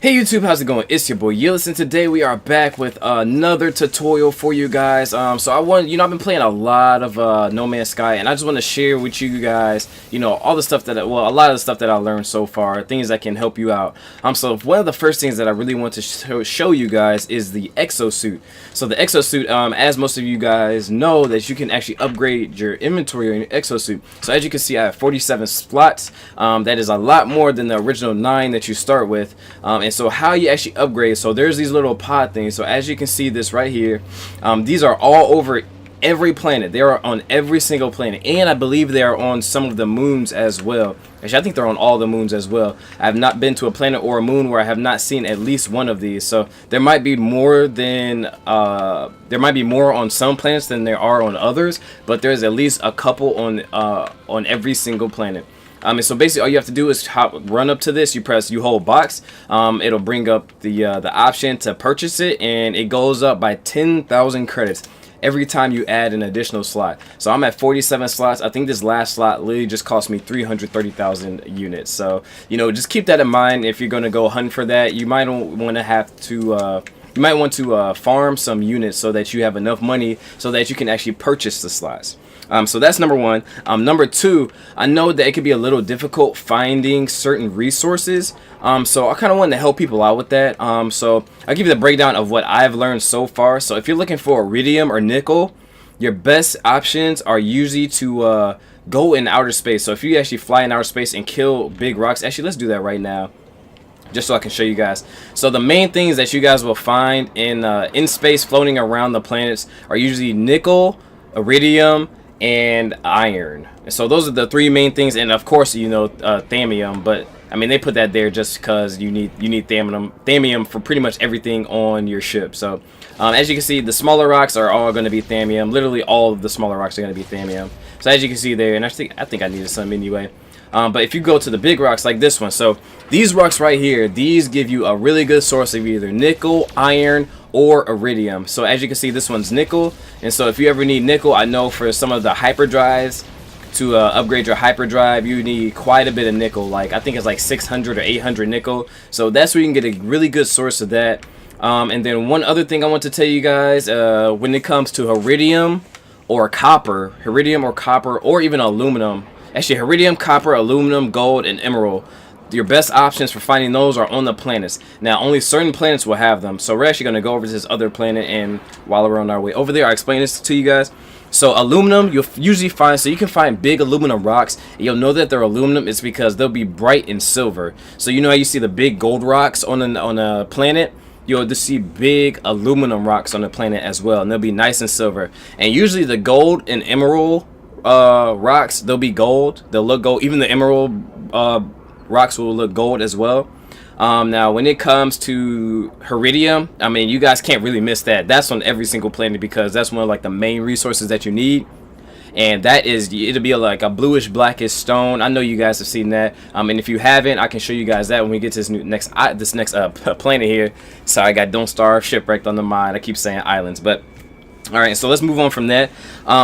Hey YouTube, how's it going? It's your boy Yillis, and today we are back with another tutorial for you guys. So I've been playing a lot of No Man's Sky, and I just want to share with you guys, all the stuff that, a lot of the stuff that I learned so far, things that can help you out. So one of the first things that I really want to show you guys is the exosuit. So the exosuit, as most of you guys know, that you can actually upgrade your inventory on your exosuit. So as you can see, I have 47 slots. That is a lot more than the original 9 that you start with. And so how you actually upgrade, so there's these little pod things. So as you can see this right here, these are all over every planet. They are on every single planet, and I believe they are on some of the moons as well. Actually, I think they're on all the moons as well. I have not been to a planet or a moon where I have not seen at least one of these. So there might be more than on some planets than there are on others, but there's at least a couple on every single planet. And so basically all you have to do is run up to this, you hold box, it'll bring up the option to purchase it, and it goes up by 10,000 credits every time you add an additional slot. So I'm at 47 slots. I think this last slot literally just cost me 330,000 units. So, just keep that in mind if you're going to go hunt for that. You might want to farm some units so that you have enough money so that you can actually purchase the slots. So that's number one. Number two, I know that it could be a little difficult finding certain resources. So I kind of wanted to help people out with that. So I'll give you the breakdown of what I've learned so far. So if you're looking for iridium or nickel, your best options are usually to go in outer space. So if you actually fly in outer space and kill big rocks, actually let's do that right now, just so I can show you guys. So the main things that you guys will find in space floating around the planets are usually nickel, iridium, and iron. So those are the three main things, and of course thamium, but I mean they put that there just because you need thamium for pretty much everything on your ship. So as you can see, the smaller rocks are all going to be thamium. Literally all of the smaller rocks are going to be thamium. So as you can see there, and I think I needed some anyway. But if you go to the big rocks like this one, so these rocks right here, these give you a really good source of either nickel, iron, or iridium. So as you can see, this one's nickel, and so if you ever need nickel, I know for some of the hyperdrives, to upgrade your hyperdrive, you need quite a bit of nickel. Like I think it's like 600 or 800 nickel. So that's where you can get a really good source of that. And then one other thing I want to tell you guys, when it comes to iridium or copper, or even aluminum. Actually, iridium, copper, aluminum, gold, and emerald. Your best options for finding those are on the planets. Now, only certain planets will have them. So we're actually going to go over to this other planet, and while we're on our way over there, I'll explain this to you guys. So aluminum, you'll usually find, so you can find big aluminum rocks. And you'll know that they're aluminum is because they'll be bright in silver. So you know how you see the big gold rocks on a planet? You'll just see big aluminum rocks on the planet as well, and they'll be nice and silver. And usually the gold and emerald rocks, they'll be gold. They'll look gold. Even the emerald rocks will look gold as well. Now when it comes to iridium, I mean, you guys can't really miss that. That's on every single planet because that's one of like the main resources that you need, and that is, it'll be like a bluish blackish stone. I know you guys have seen that, and if you haven't, I can show you guys that when we get to this next planet here. Sorry, I got Don't Starve, Shipwrecked on the mind. I keep saying islands, but alright, so let's move on from that.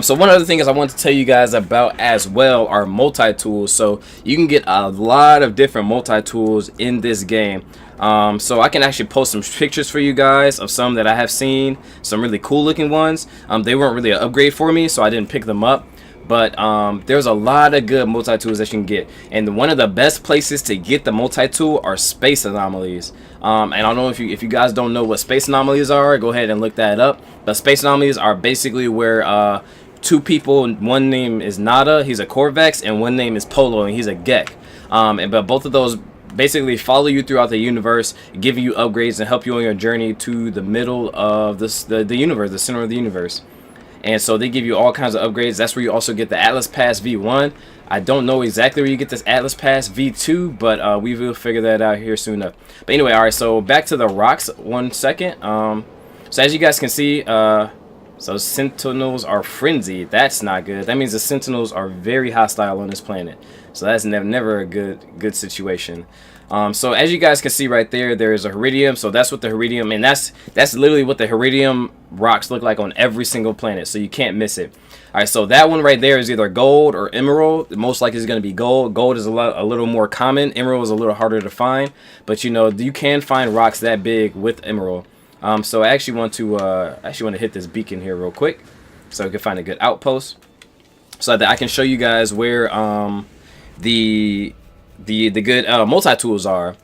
So one other thing is I want to tell you guys about as well are multi-tools. So you can get a lot of different multi-tools in this game. So I can actually post some pictures for you guys of some that I have seen, some really cool looking ones. They weren't really an upgrade for me, so I didn't pick them up. But there's a lot of good multi-tools that you can get, and one of the best places to get the multi-tool are space anomalies. And I don't know if you guys don't know what space anomalies are, go ahead and look that up. But space anomalies are basically where two people, one name is Nada, he's a Corvex, and one name is Polo, and he's a Gek. But both of those basically follow you throughout the universe, giving you upgrades and help you on your journey to the middle of the universe, the center of the universe. And so they give you all kinds of upgrades. That's where you also get the Atlas Pass V1. I don't know exactly where you get this Atlas Pass V2, but we will figure that out here soon enough. But anyway, alright, so back to the rocks 1 second. So as you guys can see, so Sentinels are frenzied. That's not good. That means the Sentinels are very hostile on this planet. So that's never a good situation. So as you guys can see right there, there's a Iridium. So that's what the Iridium, and that's literally what the Iridium rocks look like on every single planet. So you can't miss it. All right, so that one right there is either gold or emerald. Most likely is going to be gold. Gold is a little more common. Emerald is a little harder to find, but you know you can find rocks that big with emerald. So I actually want to hit this beacon here real quick, so we can find a good outpost, so that I can show you guys where the good multi-tools are.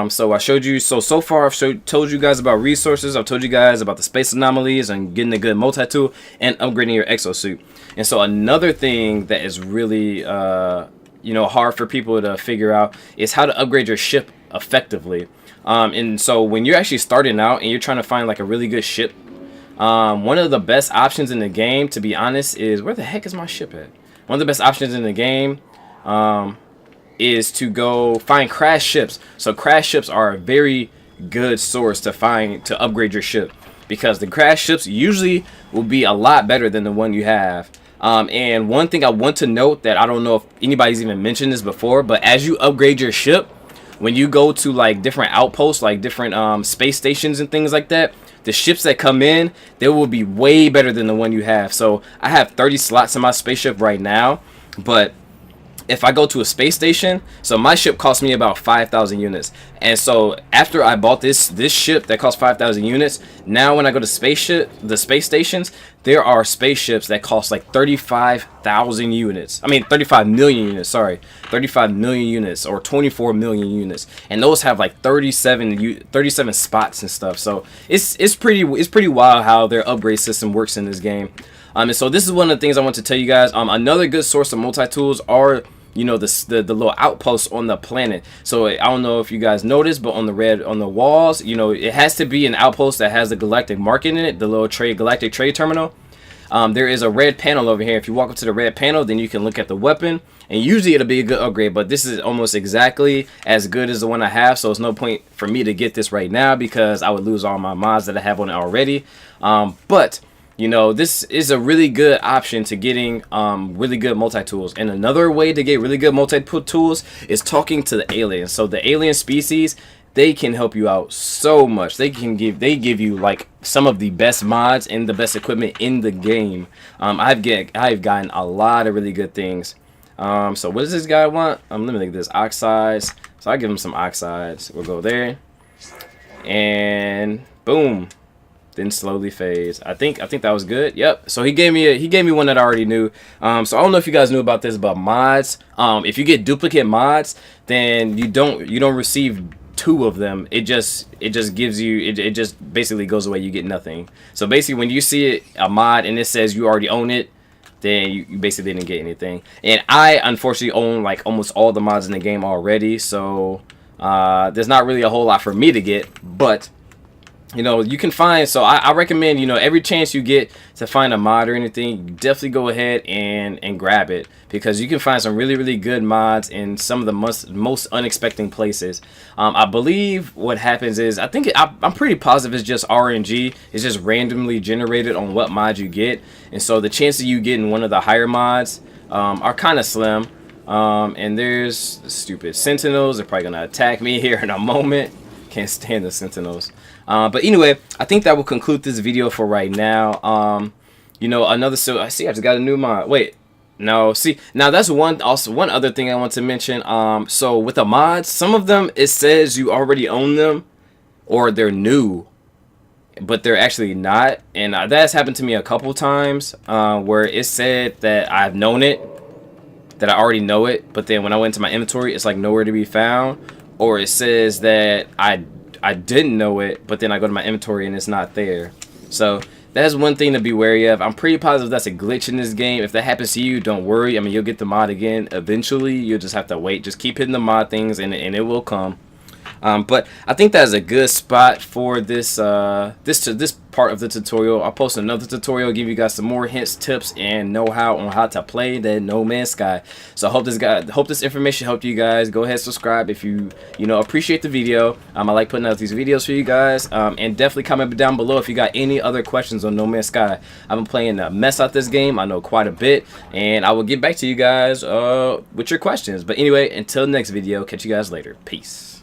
So I showed you, so far I've told you guys about resources, I've told you guys about the space anomalies and getting a good multi-tool and upgrading your exosuit. And so another thing that is really you know, hard for people to figure out is how to upgrade your ship effectively. And so when you're actually starting out and you're trying to find like a really good ship, one of the best options in the game, to be honest, is, where the heck is my ship at? One of the best options in the game is to go find crash ships. So crash ships are a very good source to upgrade your ship, because the crash ships usually will be a lot better than the one you have. And one thing I want to note, that I don't know if anybody's even mentioned this before, but as you upgrade your ship, when you go to like different outposts, like different space stations and things like that, the ships that come in, they will be way better than the one you have. So I have 30 slots in my spaceship right now, but if I go to a space station, so my ship cost me about 5,000 units. And so after I bought this ship that cost 5,000 units, now when I go to the space stations, there are spaceships that cost like 35,000 units. I mean 35 million units, sorry. 35 million units or 24 million units. And those have like 37 spots and stuff. So it's pretty wild how their upgrade system works in this game. And so this is one of the things I want to tell you guys. Another good source of multi-tools are, you know, the little outposts on the planet. So I don't know if you guys noticed, but on the walls, you know, it has to be an outpost that has the galactic market in it, the little galactic trade terminal. There is a red panel over here. If you walk up to the red panel, then you can look at the weapon, and usually it'll be a good upgrade, but this is almost exactly as good as the one I have, so it's no point for me to get this right now because I would lose all my mods that I have on it already. But you know, this is a really good option to getting really good multi-tools. And another way to get really good multi-tools is talking to the aliens. So the alien species, they can help you out so much. They give you like some of the best mods and the best equipment in the game. I've gotten a lot of really good things. So what does this guy want? Let me look at this, oxides. So I give him some oxides. We'll go there, and boom. Then slowly phase. I think that was good. Yep. So he gave me one that I already knew. So I don't know if you guys knew about this, but mods. If you get duplicate mods, then you don't receive 2 of them. It just gives you it just basically goes away. You get nothing. So basically, when you see a mod and it says you already own it, then you basically didn't get anything. And I unfortunately own like almost all the mods in the game already. So there's not really a whole lot for me to get, but you know, you can find, so I recommend, you know, every chance you get to find a mod or anything, definitely go ahead and grab it, because you can find some really good mods in some of the most unexpected places. I believe what happens is, I'm pretty positive it's just RNG. It's just randomly generated on what mod you get, and so the chances of you getting one of the higher mods are kind of slim. And there's the stupid sentinels. They're probably gonna attack me here in a moment. Can't stand the sentinels. But anyway, I think that will conclude this video for right now. You know, so I see I just got a new mod. Wait, no, see, now that's one other thing I want to mention. So with the mods, some of them it says you already own them or they're new, but they're actually not. And that's happened to me a couple times where it said that I've known it, that I already know it, but then when I went to my inventory, it's like nowhere to be found. Or it says that I didn't know it, but then I go to my inventory and it's not there. So that's one thing to be wary of. I'm pretty positive that's a glitch in this game. If that happens to you, don't worry. I mean, you'll get the mod again eventually. You'll just have to wait. Just keep hitting the mod things and it will come. But I think that's a good spot for this this part of the tutorial. I'll post another tutorial, give you guys some more hints, tips, and know-how on how to play the No Man's Sky. So I hope this information helped you guys. Go ahead, subscribe if you appreciate the video. I like putting out these videos for you guys. And definitely comment down below if you got any other questions on No Man's Sky. I've been playing a mess out this game. I know quite a bit, and I will get back to you guys with your questions. But anyway, until next video, catch you guys later. Peace.